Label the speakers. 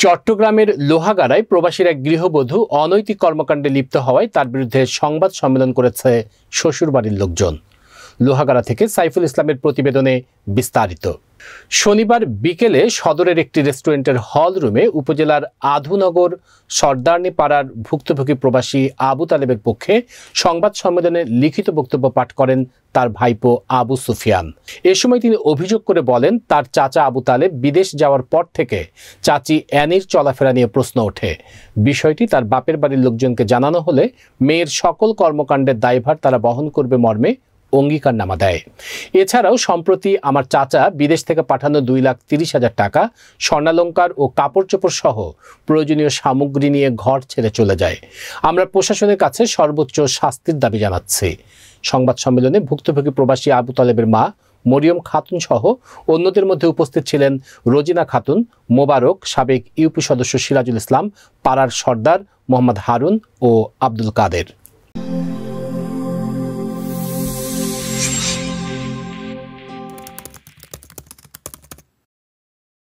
Speaker 1: চট্টগ্রামের লোহাগাড়ায় প্রবাসীর এক গৃহবধূ অনৈতিক কর্মকাণ্ডে লিপ্ত হওয়ায় তার বিরুদ্ধে সংবাদ সম্মেলন করেছে শ্বশুরবাড়ির লোকজন। লোহাগাড়া থেকে সাইফুল ইসলামের প্রতিবেদনে বিস্তারিত। শনিবার বিকেলে সদরের একটি রেস্টুরেন্টের হল রুমে উপজেলার আধুনগর সর্দারনী পাড়ার ভুক্তভোগী প্রবাসী আবু তালেবের পক্ষে সংবাদ সম্মেলনে লিখিত বক্তব্য পাঠ করেন তার ভাইপো আবু সুফিয়ান। এ সময় তিনি অভিযোগ করে বলেন, তার চাচা আবু তালেব বিদেশ যাওয়ার পর থেকে চাচি অ্যানির চলাফেরা নিয়ে প্রশ্ন ওঠে। বিষয়টি তার বাপের বাড়ির লোকজনকে জানানো হলে মেয়ের সকল কর্মকাণ্ডের দায়ভার তারা বহন করবে মর্মে অঙ্গীকারনামা দেয়। এছাড়াও সম্প্রতি আমার চাচা বিদেশ থেকে পাঠানো 2,30,000 টাকা, স্বর্ণালংকার ও কাপড় চোপড় সহ প্রয়োজনীয় সামগ্রী নিয়ে ঘর ছেড়ে চলে যায়। আমরা প্রশাসনের কাছে সর্বোচ্চ শাস্তির দাবি জানাচ্ছি। সংবাদ সম্মেলনে ভুক্তভোগী প্রবাসী আবু তালেবের মা মরিয়ম খাতুন সহ অন্যদের মধ্যে উপস্থিত ছিলেন রোজিনা খাতুন, মোবারক, সাবেক ইউপি সদস্য সিরাজুল ইসলাম, পাড়ার সর্দার মোহাম্মদ হারুন ও আব্দুল কাদের।